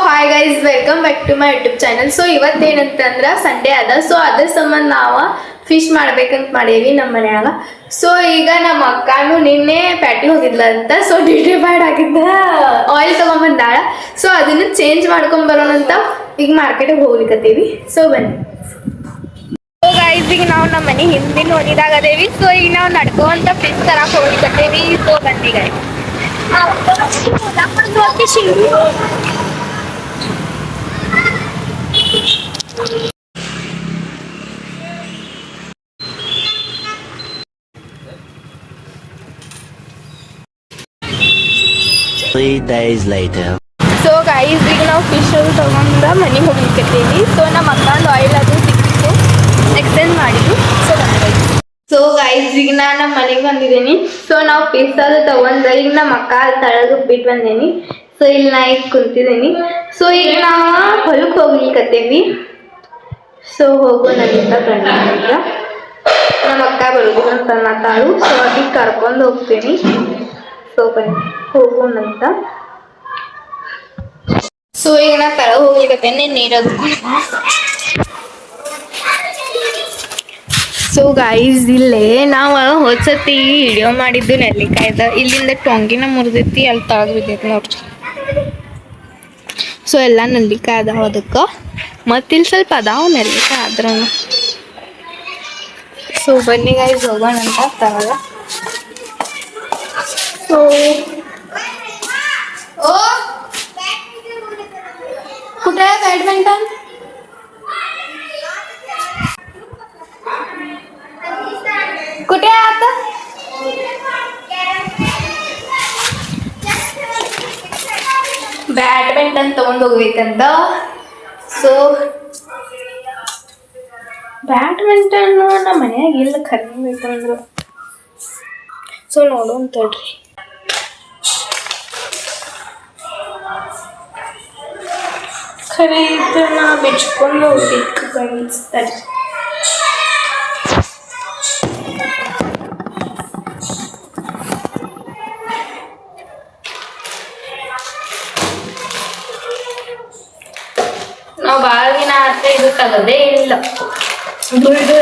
Hi guys, welcome back to my YouTube channel. So ಇವತ್ತೇನಂತಂದ್ರೆ Sunday ಅದ. So ಅದ್ರ ಸಂಬಂಧ ನಾವು ಫಿಶ್ ಮಾಡ್ಬೇಕಂತ ಮಾಡೇವಿ ನಮ್ಮ ಮನ್ಯಾಗ. ಸೊ ಈಗ ನಮ್ಮ ಅಕ್ಕನು ನಿನ್ನೆ ಪ್ಯಾಟಿಗೆ ಹೋಗಿದ್ಲಂತ. ಸೊ ಡ್ಯೂಟಿ ಬ್ಯಾಡ್ ಆಗಿದ್ದ ಆಯಿಲ್ ತಗೊಂಬಂದಾಳ. ಸೊ ಅದನ್ನು ಚೇಂಜ್ ಮಾಡ್ಕೊಂಬರೋಣಂತ ಈಗ ಮಾರ್ಕೆಟಿಗೆ ಹೋಗ್ಲಿಕ್ಕತ್ತೀವಿ. ಸೊ ಬನ್ನಿ. ಸೊ ಗೈಸ್, ಈಗ ನಾವು ನಮ್ಮ ಮನೆ ಹಿಂದಿನ ಓಣಿದಾಗ ಅದೇವಿ. ಸೊ ಈಗ ನಾವು ನಡ್ಕೊಂತ ಫಿಶ್ ತರಕ್ಕೆ ಹೋಗ್ಲಿಕ್ಕತ್ತೀವಿ. ಸೊ ಬನ್ನಿ guys. Three days later. So guys, ಈಗ ನಾವು ಫಿಶ್ ಅದು ತಗೊಂಡ ಮನೆಗೆ ಹೋಗ್ಲಿಕ್ಕತ್ತೀವಿ. ಸೊ ನಮ್ಮ ಅಕ್ಕಂದು ಆಯಿಲ್ ಅದು ಸಿಕ್ಕಿತ್ತು, ಎಕ್ಸ್ಚೇಂಜ್ ಮಾಡಿದ್ದು. ಸೊ ಗೈಸ್, ಈಗ ನಾನು ನಮ್ಮ ಮನೆಗೆ ಬಂದಿದ್ದೀನಿ. ಸೊ ನಾವು ಫಿಶ್ ಅದು ತಗೊಂಡು ಈಗ ನಮ್ಮ ಅಕ್ಕ ತಳಗ ಬಿಟ್ಟು ಬಂದೇನಿ. ಸೊ ಇಲ್ಲಿ ನಾ ಈಗ ಕುಂತಿದ್ದೀನಿ. ಸೊ ಈಗ ನಾವು ಹೊಲಕ್ಕೆ ಹೋಗ್ಲಿಕ್ಕತ್ತೀವಿ. ಸೊ ಹೋಗೋಣಂತ ಗಂಡ ನಮ್ಮ ಅಕ್ಕ ಬರೋದಿಲ್ಲ ಅಂತ ಅನ್ನತಾಳು. ಸೊ ಅದಕ್ಕೆ ಕರ್ಕೊಂಡು ಹೋಗ್ತೀನಿ. ಸೊ ಬನ್ನಿ ಹೋಗೋಣಂತ. ಸೊ ಈಗ ನಾ ತಳಗ ಹೋಗ್ಲಿಕ್ಕತ್ತೇನೆ ನೀರದು. ಸೊ ಗೈಸ್, ಇಲ್ಲೇ ನಾವು ಹೋದ್ಸತಿ ವಿಡಿಯೋ ಮಾಡಿದ್ದು ನೆಲ್ಲಿಕಾಯ್ದ. ಇಲ್ಲಿಂದ ಟೊಂಗಿನ ಮುರಿದೈತಿ, ಅಲ್ಲಿ ತಳಗ ಬಿದ್ದೈತಿ ನೋಡ್ರಿ. ಸೊ ಎಲ್ಲ ನೆಲ್ಲಿಕಾಯಿ ಅದಾವ ಅದಕ್ಕೆ. ಮತ್ತು ಇಲ್ಲಿ ಸ್ವಲ್ಪ ಅದಾವ ನೆಲ್ಲಿಕಾಯಿ ಆದ್ರೂ. ಸೊ ಬನ್ನಿ ಗೈಸ್, ಹೋಗೋಣಂತ ತಳಗ. ಸೊ ओ कुठे आहे बॅडमिंटन? कुठे आहे आता? ಬ್ಯಾಡ್ಮಿಂಟನ್ ತಗೊಂಡು ಹೋಗ್ಬೇಕಂತ. ಸೊ ಬ್ಯಾಡ್ಮಿಂಟನ್ ನಮ್ಮ ಮನ್ಯಾಗ ಇಲ್ಲ ಕರಿಬೇಕಂದ್ರು. ಸೊ ನೋಡೋಣ ತಡ್ರಿ. ಖರೆ ಇದನ್ನ ಬಿಚ್ಕೊಂಡು ಹೋಗ್ಬೇಕು ಅನಿಸ್ತಾರೆ. ನಾವು ಭಾಳ ದಿನ ಆದ್ರೆ ಇದು ತಗದೇ ಇಲ್ಲ. ದುಡ್ಡು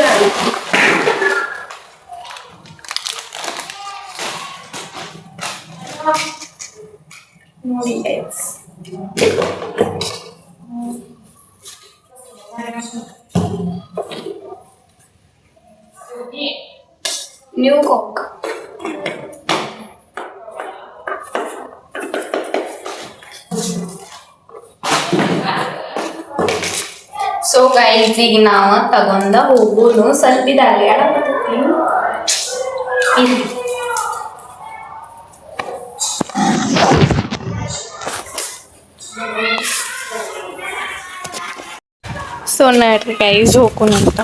ನೋಡಿ ಗೈಸ್, ನ್ಯೂ ಕಾಕ್. ಸೊ ಗೈಸ್, ಈಗ ನಾವು ತಗೊಂಡ ಹೋಗೋನು ಸ್ವಲ್ಪ ಇದಾಗಲಿ ಆಡಕತ್ತೀವಿ. ಸೊ ನೋಡ್ರಿ ಗೈಸ್, ಹೋಗೋಣಂತ.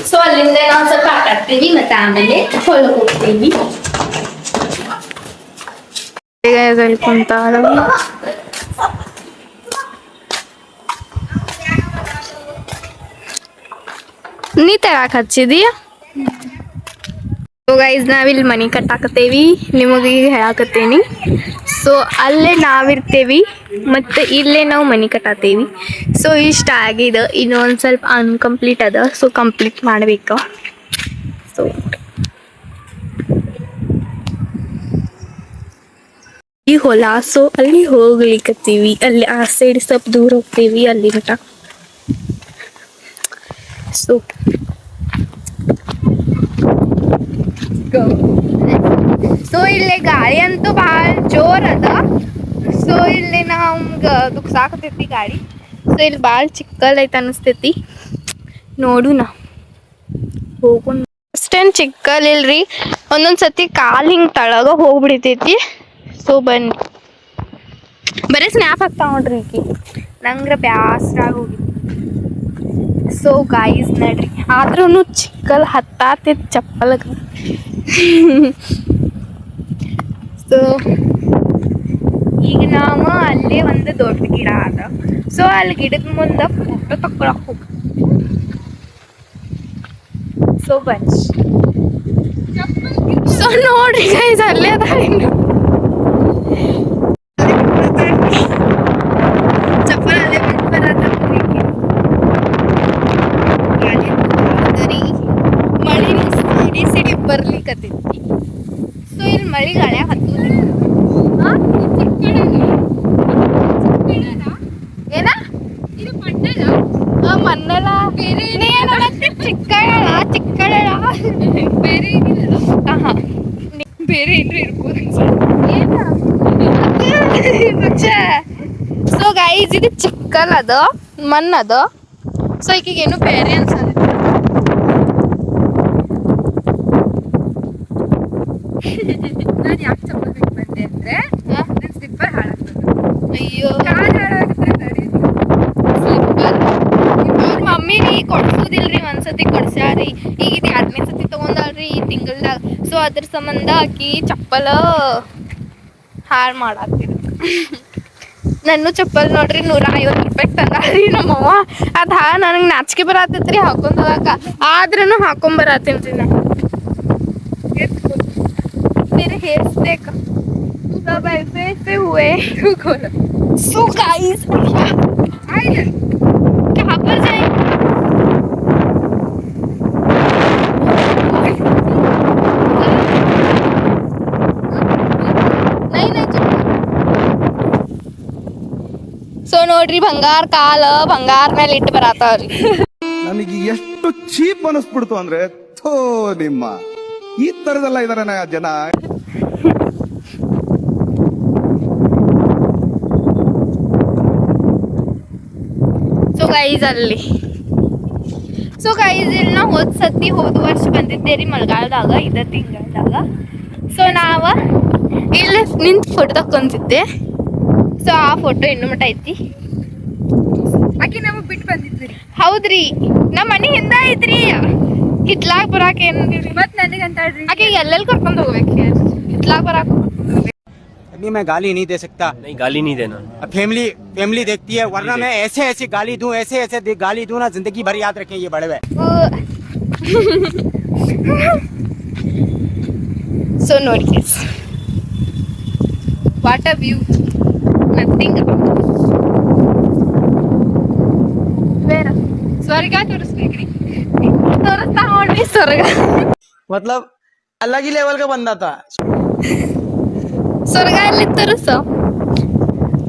ಸೊ ಅಲ್ಲಿಂದ ನಾವು ಸ್ವಲ್ಪ ಆಟ ಆಡ್ತೀವಿ, ಮತ್ತೆ ಆಮೇಲೆ ಹೊಲಕ್ಕೆ ಹೋಗ್ತೀವಿ. ಅಲ್ಲಿ ಕುಂತಾಳ. ನೀ ತರಾಕ್ ಹಚ್ಚಿದಿ. ಸೊ ಗೈಸ್, ನಾವಿಲ್ಲಿ ಮನೆ ಕಟ್ಟಾಕತ್ತೇವಿ. ನಿಮಗೆ ಈಗ ಹೇಳಾಕತ್ತೇನಿ. ಸೊ ಅಲ್ಲೇ ನಾವಿರ್ತೇವಿ ಮತ್ತು ಇಲ್ಲೇ ನಾವು ಮನೆ ಕಟ್ಟಾತೇವಿ. ಸೊ ಇಷ್ಟ ಆಗಿದೆ, ಇನ್ನೊಂದು ಸ್ವಲ್ಪ ಅನ್ಕಂಪ್ಲೀಟ್ ಅದ. ಸೊ ಕಂಪ್ಲೀಟ್ ಮಾಡಬೇಕು. ಸೊ ಈ ಹೊಲ. ಸೊ ಅಲ್ಲಿ ಹೋಗ್ಲಿಕ್ಕತ್ತೀವಿ. ಅಲ್ಲಿ ಆ ಸೈಡ್ ಸ್ವಲ್ಪ ದೂರ ಹೋಗ್ತೀವಿ ಅಲ್ಲಿಂದ. ಸೊ ಸೊ ಇಲ್ಲಿ ಗಾಳಿ ಅಂತೂ ಭಾಳ ಜೋರ್ ಅದ. ಸೊ ಇಲ್ಲಿ ನಮ್ಗೆ ದುಕ್ಸಾಕತೈತಿ ಗಾಡಿ. ಸೊ ಇಲ್ಲಿ ಭಾಳ ಚಿಕ್ಕದೈತೆ ಅನಿಸ್ತೈತಿ. ನೋಡುನ, ಹೋಗೋಣ. ಅಷ್ಟೇನು ಚಿಕ್ಕಲ್ ಇಲ್ರಿ, ಒಂದೊಂದು ಸತಿ ಕಾಲು ಹಿಂಗೆ ತಳಗ ಹೋಗ್ಬಿಡ್ತೈತಿ. ಸೊ ಬನ್ನಿ, ಬರೀ ಸ್ನ್ಯಾಪ್ ಹಾಕ್ತಾವ ನೋಡ್ರಿ ಈಕಿ. ನಂಗೆ ಬ್ಯಾಸ್ರಾಗ ಹೋಗಿ. ಸೊ ಗಾಯ್ಸ್ ನಡ್ರಿ, ಆದ್ರೂ ಚಿಕ್ಕಲ್ ಹತ್ತಾತೈತಿ ಚಪ್ಪಲ್ಗ. ಸೊ ಈಗ ನಾವು ಅಲ್ಲೇ ಒಂದು ದೊಡ್ಡ ಗಿಡ ಅದ. ಸೊ ಅಲ್ಲಿ ಗಿಡದ ಮುಂದೆ ಫೋಟೋ ತಕೊಳಕ್ ಹೋಗ. ಸೊ ಬನ್ನಿ. ಸೊ ನೋಡ್ರಿ ಗೈಸ್, ಅಲ್ಲೇ ಅದ. ಗಾಳ್ಯಾಗ ಹತ್ತುದಿಲ್ಲ ಏನ ಮನ್ನಲ ಚಿಕ್ಕಳ ಬೇರೆ ಬೇರೆ ಏನ್ರಿ ಇರ್ಬೋದು ಸೊ ಗೈಸ್ ಇದು ಚಿಕ್ಕಲ್ ಅದ ಮನ್ ಅದ ಸೊ ಈಗೇನು ಬೇರೆ ಅನ್ಸಲ್ಲ ನಾನು ಯಾಕೆ ಚಪ್ಪಲ್ ಬಿಟ್ಟು ಬಂದೆ ಅಂದ್ರೆ ನನ್ನ ಸ್ಲಿಪ್ಪರ್ ಹಾಳಾಗ್ತದೆ ಅಯ್ಯೋ ಕಾಲು ಹಾಳಾಗಿದ್ರೆ ನಡಿ ಸ್ಲಿಪ್ಪರ್ ಅವ್ರ ಮಮ್ಮಿರಿ ಕೊಡ್ಸೋದಿಲ್ರಿ ಒಂದ್ಸತಿ ಕೊಡ್ಸ್ಯಾರಿ ಈಗ ಇದು 2ನೇ ಸತಿ ತಗೊಂಡಾಳ್ರಿ ಈ ತಿಂಗಳ್ದಾಗ ಸೊ ಅದ್ರ ಸಂಬಂಧ ಆಕಿ ಚಪ್ಪಲ ಹಾಳು ಮಾಡಾಕ್ತಿದ್ರು ನನ್ನ ಚಪ್ಪಲ್ ನೋಡ್ರಿ 150 ರೂಪಾಯಿ ತಂದಾಳ್ರಿ ನಮ್ಮವ್ವ ಅದು ನನಗೆ ನಾಚಿಕೆ ಬರತ್ತೈತ್ರಿ ಹಾಕೊಂಡ್ ಹೋಗಾಕ ಆದ್ರೂ ಹಾಕೊಂಡ್ ಬರತ್ತೀನಿ ನಾ मेरे हेयर स्टेक सब ऐसे ऐसे हुए सो गाइस कहाँ पर जाए नहीं नहीं सो ನೋಡ್ರಿ ಬಂಗಾರ ಕಾಲ ಬಂಗಾರ ಮೇಲೆ ಇಟ್ಟು ಬರತಾವ್ರಿ ನನಗೆ ಎಷ್ಟು ಚೀಪ್ ಅನಿಸ್ಬಿಡ್ತು ಅಂದ್ರೆ ಥೋ ನಿಮ್ಮ ಈ ತರದೆಲ್ಲ ಇದಾರೆ ಜನ ಸೊ ಗೈಸ್ ಅಲ್ಲಿ ಸೊ ಗೈಸ್ ಇಲ್ಲಿ ನಾ ಹೋದ ವರ್ಷ ಬಂದಿದ್ದೆ ರೀ ಮಳೆಗಾಲದಾಗ ಇದ ತಿಂಗಳದಾಗ ಸೊ ನಾವ ಇಲ್ಲಿ ನಿಂತು ಫೋಟೋ ತಕ್ಕೊಂತಿದ್ದೆ ಸೊ ಆ ಫೋಟೋ ಇನ್ನೂ ಮಟ್ಟ ಐತಿ ಆಕೆ ನಮಗೆ ಬಿಟ್ಟು ಬಂದಿದ್ವಿ ರೀ ಹೌದ್ರಿ ನಮ್ಮ ಮನೆ ಹಿಂದ ಐತ್ರಿ ಹಿತ್ಲಾಗ ಬರಾಕ ಏನ್ರಿ ಮತ್ತೆ ನನಗೆ ಅಂತಾಳ್ರಿ ಆಕೆ ಎಲ್ಲೆಲ್ಲಿ ಕರ್ಕೊಂಡು ಹೋಗ್ಬೇಕು ಹಿತ್ಲಾಗ ಬರಾಕ अभी मैं गाली नहीं दे सकता नहीं गाली नहीं देना फैमिली फैमिली देखती है वरना मैं ऐसे ऐसे गाली दूं ऐसे ऐसे गाली दूं ना जिंदगी भर याद रखें ये बड़े हुए ಸೊ ನೋಡಿ guys what a view nothing ಬೇರೆ ಸ್ವರ್ಗ ತೋರಿಸ್ಬೇಕ್ರಿ ತೋರಿಸ್ತಾ ನೋಡ್ರಿ ಸ್ವರ್ಗ मतलब अलग ही लेवल का बंदा था ಸ್ವರ್ಗ ಎಲ್ಲಿ ತೋರಿಸು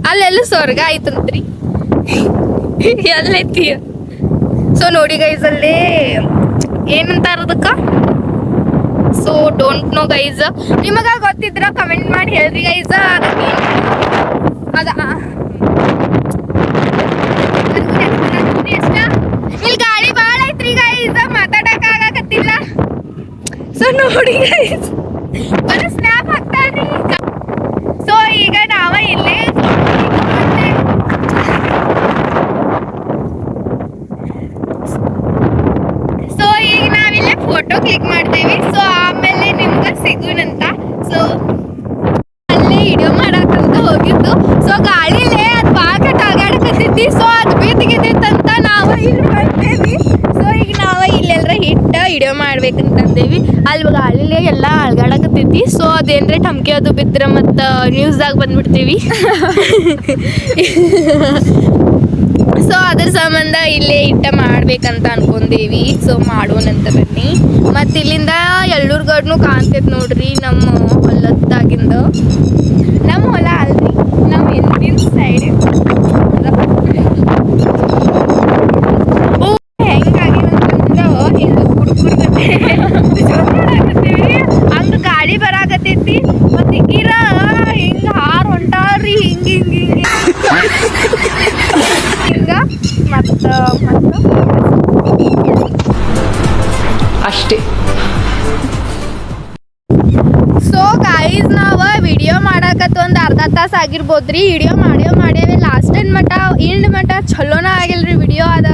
ಅಲ್ಲೆಲ್ಲ ಸ್ವರ್ಗ ಐತಂತ್ರಿ ಎಲ್ಲೈತಿ ಸೊ ನೋಡಿ ಗೈಸ್ ಅಲ್ಲಿ ಏನಂತಾರ ಅದಕ್ಕ ಸೊ ಡೋಂಟ್ ನೋ ಗೈಸ್ ನಿಮಗ ಗೊತ್ತಿದ್ರ ಕಮೆಂಟ್ ಮಾಡಿ ಹೇಳ್ರಿ ಗೈಸ್ ಅದ ಇಲ್ಲಿ ಗಾಳಿ ಭಾಳ ಐತ್ರಿ ಗೈಸ್ ಮಾತಾಡಕ್ ಆಗಾಕತ್ತಿಲ್ಲ ಸೊ ನೋಡಿ ಗೈಸ್ ಬರೀ ಸ್ನ್ಯಾಪ್ ಹಾಕ್ತಾರ್ರಿ ಸೊ ಈಗ ನಾವ ಇಲ್ಲೇ ಸೊ ಈಗ ನಾವಿಲ್ಲೇ ಫೋಟೋ ಕ್ಲಿಕ್ ಮಾಡ್ತೇವಿ ಸೊ ಆಮೇಲೆ ನಿಮ್ಗೆ ಸಿಗುನಂತ ಸೊ ಅಲ್ಲೇ ವಿಡಿಯೋ ಮಾಡಕ್ಕಂತ ಹೋಗಿದ್ದು ಸೊ ಗಾಳಿಲೇ ಅದು ಭಾಳ ಅಗಾಡಕತ್ತೈತಿ ಸೊ ಅದು ಬೇತಿಗಿದ್ದೈತಂತ ನಾವು ಇಲ್ಲಿ ಮಾಡ್ತೇವಿ ಸೊ ಈಗ ನಾವು ಇಲ್ಲೆಲ್ಲರ ಹಿಟ್ಟ ವಿಡಿಯೋ ಮಾಡ್ಬೇಕಂತಂದೇವಿ ಅಲ್ಲಿ ಗಾಳಿಲೇ ಎಲ್ಲ ಅಳ್ಗಾಡಕತ್ತೈತಿ ಸೊ ಅದೇನ್ರೆ ಟಮ್ಕಿ ಅದು ಬಿದ್ದರೆ ಮತ್ತು ನ್ಯೂಸ್ದಾಗ ಬಂದ್ಬಿಡ್ತೀವಿ ಸೊ ಅದ್ರ ಸಂಬಂಧ ಇಲ್ಲೇ ಇಟ್ಟ ಮಾಡ್ಬೇಕಂತ ಅನ್ಕೊಂಡೇವಿ ಸೊ ಮಾಡೋಣಂತ ಬನ್ನಿ ಮತ್ತು ಇಲ್ಲಿಂದ ಎಲ್ಲೂರ್ಗಡ್ನು ಕಾಣ್ತೈತೆ ನೋಡ್ರಿ ನಮ್ಮ ಹೊಲದಾಗಿಂದ ನಮ್ಮ ಹೊಲ ಅಲ್ರಿ ನಮ್ಮ ಹಿಂದಿನ ಸೈಡ್ ಹೆಂಗಾಗಿವಂತಂದ್ರೆ ಹಂಗ ಗಾಳಿ ಬರಾಕತ್ತೈತಿ ಮತ್ತು ಗಿರ ಹಿಂಗ ಹಾರ್ ಹೊಂಟಾರ್ರಿ ಹಿಂಗ ಹಿಂಗ ಹಿಂಗ ಮತ್ತು ಅಷ್ಟೇ ಸೊ ಗೈಸ್ ನಾವು ವಿಡಿಯೋ ಮಾಡಾಕತ್ತ ಒಂದು ಅರ್ಧ ತಾಸು ಆಗಿರ್ಬೋದ್ರಿ ವಿಡಿಯೋ ಮಾಡೇವಿ ಲಾಸ್ಟ್ ಎಂಡ್ ಮಟ ಚಲೋನ ಆಗಿಲ್ರಿ ವಿಡಿಯೋ ಅದ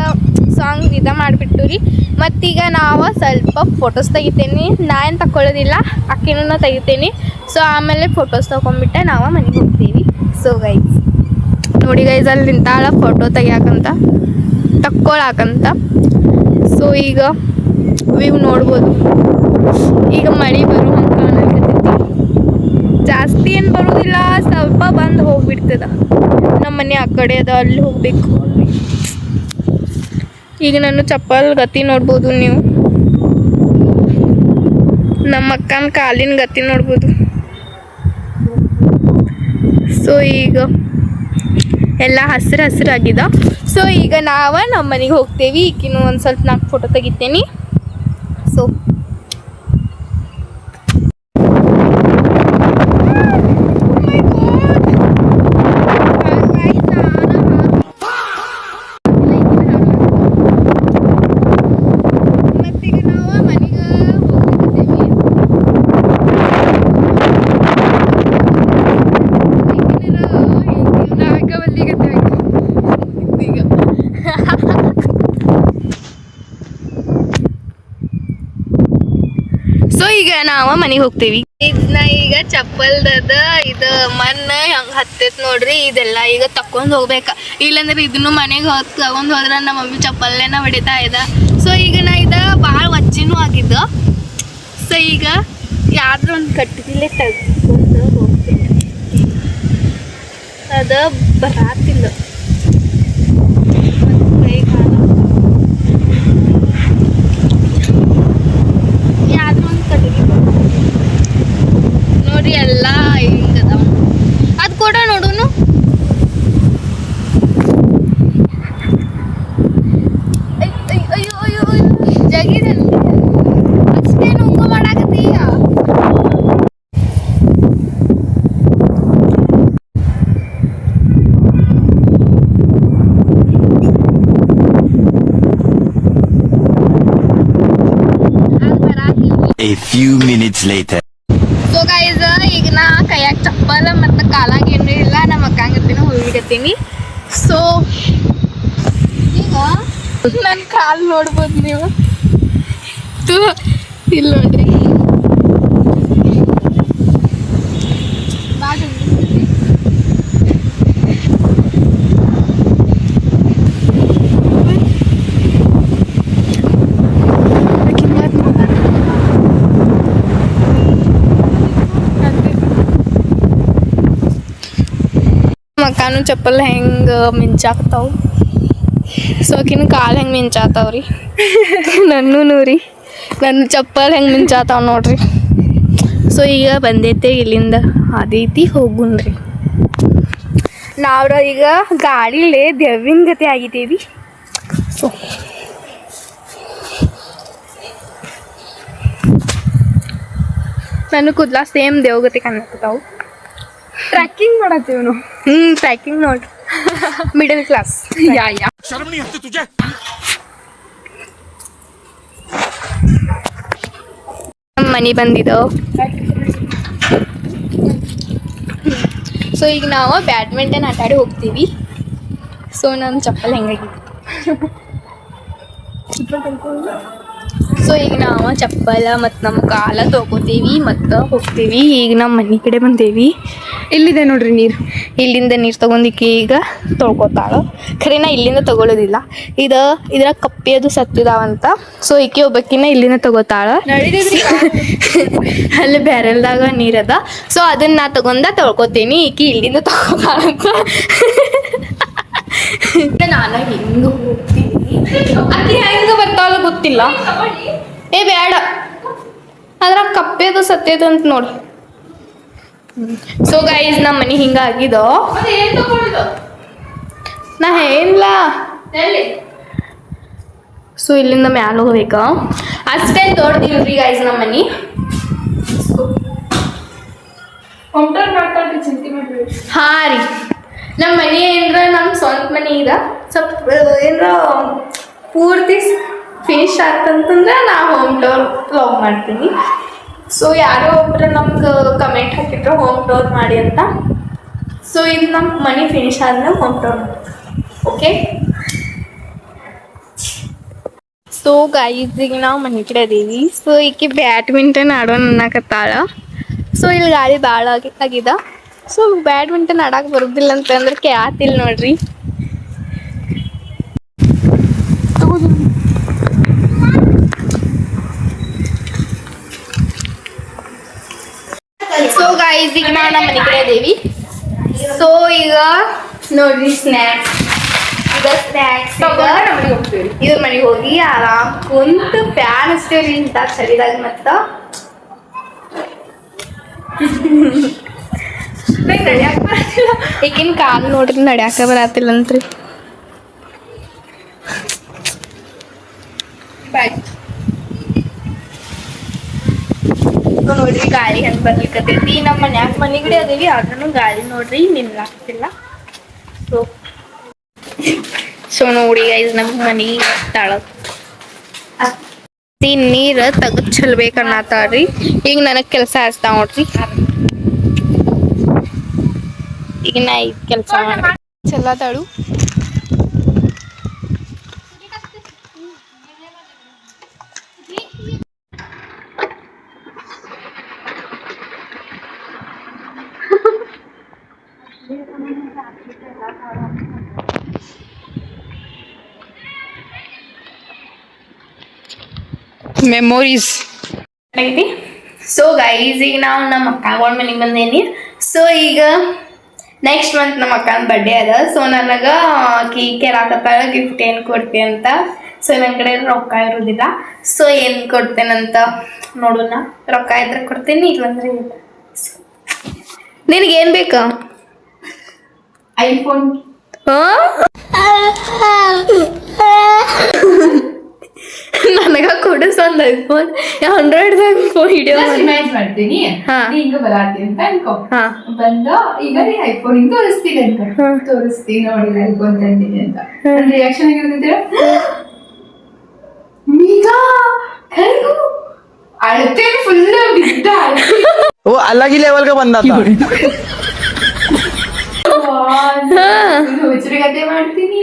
ಸಾಂಗ್ ಮಾಡಿಬಿಟ್ಟು ರೀ ಮತ್ತೀಗ ನಾವು ಸ್ವಲ್ಪ ಫೋಟೋಸ್ ತೆಗಿತೀನಿ ನಾ ಏನು ತಗೊಳ್ಳೋದಿಲ್ಲ ಅಕ್ಕಿನೂ ತೆಗಿತೀನಿ ಸೊ ಆಮೇಲೆ ಫೋಟೋಸ್ ತೊಗೊಂಡ್ಬಿಟ್ಟೆ ನಾವು ಮನೆಗೆ ಹೋಗ್ತೀವಿ ಸೊ ಗೈಸ್ ನೋಡಿ ಗೈಸ್ ಅಲ್ಲಿ ನಿಂತಾಳ ಫೋಟೋ ತೆಗಿಯಾಕಂತ ತಕ್ಕೊಳಕಂತ ಸೊ ಈಗ ವ್ಯೂ ನೋಡ್ಬೋದು ಈಗ ಮಳೆ ಬರೋ ಹಂಗೆ ಕಾಣಕತ್ತೈತಿ ಜಾಸ್ತಿ ಏನು ಬರೋದಿಲ್ಲ ಸ್ವಲ್ಪ ಬಂದು ಹೋಗ್ಬಿಡ್ತದ ನಮ್ಮ ಮನೆ ಆ ಕಡೆ ಅದ ಅಲ್ಲಿ ಹೋಗ್ಬೇಕು ಈಗ ನಾನು ಚಪ್ಪಲ್ ಗತಿ ನೋಡ್ಬೋದು ನೀವು ನಮ್ಮ ಅಕ್ಕನ ಕಾಲಿನ ಗತಿ ನೋಡ್ಬೋದು ಸೊ ಈಗ ಎಲ್ಲ ಹಸಿರಾಗಿದ. ಸೊ ಈಗ ನಮ್ಮ ಮನೆಗೆ ಹೋಗ್ತೇವಿ. ಈಗಿನ ಒಂದು ಸ್ವಲ್ಪ 4 ಫೋಟೋ ತೆಗಿತೇನೆ. ಸೊ ಮತ್ತೀಗ ನಾವು ಮನೆಗೆ ಹೋಗ್ಲಿಕತ್ತೇವಿ. ಸೊ ಈಗ ನಾವು ಮನೆಗೆ ಹೋಗ್ತೇವಿ. ಇದನ್ನ ಈಗ ಚಪ್ಪಲ್ದದ ಇದು ಮಣ್ಣು ಹಂಗೆ ಹತ್ತೈತ್ ನೋಡ್ರಿ. ಇದೆಲ್ಲ ಈಗ ತಕೊಂಡ್ ಹೋಗ್ಬೇಕ. ಇಲ್ಲಾಂದ್ರೆ ಇದನ್ನು ಮನೆಗೆ ತಗೊಂಡ್ ಹೋದ್ರ ನಮ್ಮ ಮಮ್ಮಿ ಚಪ್ಪಲ್ಲೇನ ಹೊಡಿತಾ ಇದ್ದ. ಸೊ ಈಗ ನಾ ಇದು ಭಾಳ ವಜ್ಜಿನೂ ಆಗಿದ್ದ. ಸೊ ಈಗ ಯಾವ್ದ್ರ ಒಂದು ಕಟ್ಟಿಗಿಲೆ ತೆಗೆದುಕೊಂಡು ಹೋಗ್ತೇನೆ. ಅದ ಬರಾತಿಲ್ಲ ಯಾವ್ದ್ರ ಒಂದು ಕಟ್ಟಿಗೆ ನೋಡ್ರಿ ಎಲ್ಲ ಹಿಂಗದ. ಅದು ಕೂಡ ನೋಡುನು. ಅಯ್ಯೋ ಅಯ್ಯೋ ಜಗಿದಲ್ಲಿ ಅಷ್ಟೇನು ಉಂಗ ಮಾಡಾಕತ್ತೀಯ. A few minutes later. So guys ಈಗ ನಾ ಕೈಯಾಗ ಚಪ್ಪಲ್ ಮತ್ತು ಕಾಲಾಗ ಏನೂ ಇಲ್ಲ. ನಮ್ಮ ಅಕ್ಕಂಗತ್ತಿನ ಹೋಗ್ಲಿಕತ್ತೀನಿ. ಸೊ ಈಗ ನನ್ನ ಕಾಲು ನೋಡ್ಬೋದು ನೀವು. ಇಲ್ಲ ನೋಡ್ರಿ ಮಕ್ಕಾನು ಚಪ್ಪಲ್ ಹೆಂಗೆ ಮಿಂಚಾಕ್ತಾವು. ಸೊ ಆಕಿನ ಕಾಲು ಹೆಂಗೆ ಮಿಂಚಾತಾವ್ರಿ. ನನ್ನೂ ರೀ ನನ್ನ ಚಪ್ಪಲ್ ಹೆಂಗೆ ಮಿಂಚಾತಾವ್ ನೋಡ್ರಿ. ಸೊ ಈಗ ಬಂದೈತೆ ಇಲ್ಲಿಂದ ಅದೈತಿ ಹೋಗುನ್ರಿ. ನಾವ್ರ ಈಗ ಗಾಡಿಲೇ ದೆವ್ವಿನ ಗತಿ ಆಗಿದ್ದೀವಿ. ಸೊ ನನ್ನ ಕೂದಲ ಸೇಮ್ ದೇವ್ಗತಿ ಕಾಣಕತ್ತಾವು. ಟ್ರ್ಯಾಕಿಂಗ್ ಮಾಡತ್ತೀವಿ ನಾವು. ಟ್ರ್ಯಾಕಿಂಗ್ ನೋಡ್ರಿ. Middle class. ಯಾ ನಮ್ಮ ಮನೆ ಬಂದಿದ್ದು. ಸೊ ಈಗ ನಾವು ಬ್ಯಾಡ್ಮಿಂಟನ್ ಆಟಾಡಿ ಹೋಗ್ತೀವಿ. ಸೊ ನನ್ನ ಚಪ್ಪಲ್ ಹೆಂಗಾಗಿದೆ. ಸೊ ಈಗ ನಾವು ಚಪ್ಪಲ ಮತ್ತು ನಮ್ಮ ಕಾಲ ತೊಗೋತೀವಿ ಮತ್ತು ಹೋಗ್ತೀವಿ. ಈಗ ನಮ್ಮ ಮನೆ ಕಡೆ ಬಂದೇವಿ. ಇಲ್ಲಿದೆ ನೋಡ್ರಿ ನೀರು. ಇಲ್ಲಿಂದ ನೀರು ತೊಗೊಂಡಿಕ್ಕಿ ಈಗ ತೊಳ್ಕೊತಾಳ. ಖರೆ ನಾ ಇಲ್ಲಿಂದ ತೊಗೊಳೋದಿಲ್ಲ. ಇದರ ಕಪ್ಪಿ ಅದು ಸತ್ತಿದಾವಂತ. ಸೊ ಈಕಿ ಒಬ್ಬಕ್ಕಿನ್ನ ಇಲ್ಲಿಂದ ತೊಗೋತಾಳ. ಅಲ್ಲಿ ಬ್ಯಾರೆಲ್ದಾಗ ನೀರದ. ಸೊ ಅದನ್ನ ನಾ ತಗೊಂಡ ತೊಳ್ಕೊತೀನಿ. ಈಕಿ ಇಲ್ಲಿಂದ ತೊಗೋತಾಳಂತ. ನಾನು ಹಿಂಗೆ ಹೋಗ್ತೀನಿ. ಆಕಿ ಹೆಂಗೆ ಬರ್ತಾವಲ್ಲ ಗೊತ್ತಿಲ್ಲ. ಏ ಬೇಡ ಅದ್ರಾಗ ಕಪ್ಪೆದು ಸತ್ಯದ ಅಂತ ನೋಡಿ. ಸೊ ಗೈಸ್ ನಮ್ಮ ಮನೆ ಹಿಂಗಾಗಿದೋ. ನಾ ಏನಿಲ್ಲ. ಸೊ ಇಲ್ಲಿಂದ ಮ್ಯಾಲ ಹೋಗ್ಬೇಕ. ಅಷ್ಟೇ ದೊಡ್ಡದಿಲ್ರಿ ಗೈಸ್ ನಮ್ಮ ಮನೆ. ಹಾ ರೀ ನಮ್ಮ ಮನೆ ಏನ್ರ ನಮ್ಮ ಸ್ವಂತ ಮನೆ ಈಗ ಸ್ವಲ್ಪ ಏನ್ರ ಪೂರ್ತಿ ಫಿನಿಶ್ ಆಗ್ತಂತಂದ್ರೆ ನಾ ಹೋಮ್ ಟೂರ್ ವ್ಲಾಗ್ ಮಾಡ್ತೀನಿ. ಸೊ ಯಾರೋ ಒಬ್ರು ನಮ್ಗೆ ಕಮೆಂಟ್ ಹಾಕಿದ್ರು ಹೋಮ್ ಟೂರ್ ಮಾಡಿ ಅಂತ. ಸೊ ಇದು ನಮ್ಮ ಮನೆ ಫಿನಿಶ್ ಆದ್ಮೇಲೆ ಹೋಮ್ ಟೂರ್ ಓಕೆ. ಸೊ ಗೈಸಿಗೆ ನಾವು ಮನೆ ಕಡೆ ಅದೀವಿ. ಸೊ ಈಕೆ ಬ್ಯಾಡ್ಮಿಂಟನ್ ಆಡೋಣ ಅನ್ನಕತ್ತಾಳ. ಸೊ ಇಲ್ಲಿ ಗಾಳಿ ಭಾಳ ಆಗಿದ. ಸೊ ಬ್ಯಾಡ್ಮಿಂಟನ್ ಆಡಕ್ಕೆ ಬರೋದಿಲ್ಲ ಅಂತಂದ್ರೆ ಕ್ಯಾತಿಲ್ಲ ನೋಡ್ರಿ. ಸೊ ಗೈಸ್ ಈಗ ನಾವು ನಮ್ಮ ಮನೆ ಕಡೆ ಅದೀವಿ. ಸೊ ಈಗ ನೋಡ್ರಿ ಸ್ನ್ಯಾಕ್ಸ್. ಈಗ ಸ್ನ್ಯಾಕ್ಸ್ ಇವ್ರ ಮನೆಗೆ ಹೋಗಿ ಆರಾಮ್ ಕುಂತು ಫ್ಯಾನ್ ಅಷ್ಟೇವ್ರಿ ಇಂಥ ಚಳಿದಾಗ. ಮತ್ತ ಈಗಿನ ಕಾಲು ನೋಡ್ರಿ ನಡ್ಯಾಕ ಬರತ್ತಿಲ್ಲಂತ್ರಿ. ಬಾಯ್. ನೋಡ್ರಿ ಗಾಳಿ ಹೆಂಗ್ ಬರ್ಲಿಕ್ಕತೈತಿ. ನಮ್ಮ ಮನ್ಯಾಗ ಮನೆಗಡೆ ಅದೇವಿ ಆದ್ರೂ ಗಾಳಿ ನೋಡ್ರಿ ನಿಲ್ಲಾಗ್ತಿಲ್ಲ. ಸೊ ನೋಡಿ ಗೈಸ್ ನಮ್ಮ ಮನಿ ತಾಳಗ್ ನೀರ್ ತೆಗದ್ ಚೆಲ್ಬೇಕನ್ನತ್ತಾರ್ರಿ. ಈಗ ನನಗ್ ಕೆಲಸ ಹಚ್ತಾವ ನೋಡ್ರಿ. ಈಗ ನಾ ಈಗ ಕೆಲಸ ಮಾಡ್ಬೇಕು. ಚೆಲ್ಲತಾಳು. ಮೆಮೊರೀಸ್ ಐತಿ. ಸೊ ಗೈಸ್ ಈಗ ನಾವು ನಮ್ಮ ಅಕ್ಕಗಳ ಮನೆಗೆ ಬಂದೇನಿ. ಸೊ ಈಗ ನೆಕ್ಸ್ಟ್ ಮಂತ್ ನಮ್ಮ ಅಕ್ಕನ ಬರ್ಡೇ ಅದ. ಸೊ ನನಗ ಆಕಿ ಕೇಳಾಕತ್ತಾಳ ಗಿಫ್ಟ್ ಏನ್ ಕೊಡ್ತಿ ಅಂತ. ಸೊ ನನ್ನ ಕಡೆ ರೊಕ್ಕ ಇರೋದಿಲ್ಲ. ಸೊ ಏನ್ ಕೊಡ್ತೇನಂತ ನೋಡೋಣ. ರೊಕ್ಕ ಇದ್ರೆ ಕೊಡ್ತೀನಿ, ಇಲ್ಲಂದ್ರೆ ಇಲ್ಲ. ನಿನಗೇನ್ ಬೇಕಾ? ಐಫೋನ್. ನನಗ ಕೊಡಿಸ್ ಒಂದ್ ಐಫೋನ್ 100 ಫೋನ್ ಹಿಡಿಯೋ. ಇಮ್ಯಾಜ್ ಮಾಡ್ತೀನಿ ಹಿಂಗ ಬರಾತಿ ಅಂತ ಅನ್ಕೋ. ಹಾ ಬಂದ ಈಗ ನೀ ಐಫೋನ್ ಹಿಂಗ್ ತೋರಿಸ್ತೀನಿ ಅಂತ ತೋರಿಸ್ತೀನಿ ನೋಡಿ ಐಫೋನ್ ತಂದಿನಿ ಅಂತ ರಿಯಾಕ್ಷನ್ ಆಗಿರ್ತೈತಿ. ಈಗ ಅಳತೆ ಫುಲ್ ಬಿದ್ದ वो अलग ही लेवल का बंदा था. ಹುಚ್ಚರಿಗತೆ ಮಾಡ್ತೀನಿ.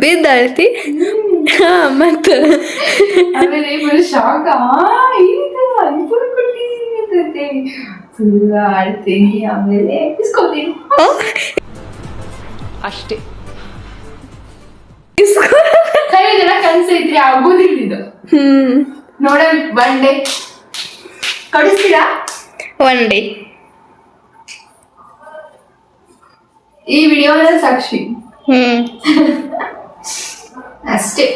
ಬಿದ್ದ ಅಳ್ತಿ. ಮತ್ತ ಆಮೇಲೆ ಫುಲ್ ಶಾಕ್ ಐಫೋನ್ ಕೊಟ್ಟಿದ್ದೀನಿ ಫುಲ್ ಆಡ್ತೀನಿ. ಆಮೇಲೆ ಇಸ್ಕೊತೀನಿ ಅಷ್ಟೇ. ಕೈ ಜನ ಕನ್ಸೈತ್ರಿ ಆಗೋದಿಲ್ಲ ಇದು. ನೋಡಲ್ ಬಂಡೆ ಕಡಿಸ್ತೀರಾ ಒನ್ ಡೇ. ಈ ವಿಡಿಯೋದ ಸಾಕ್ಷಿ ಅಷ್ಟೇ.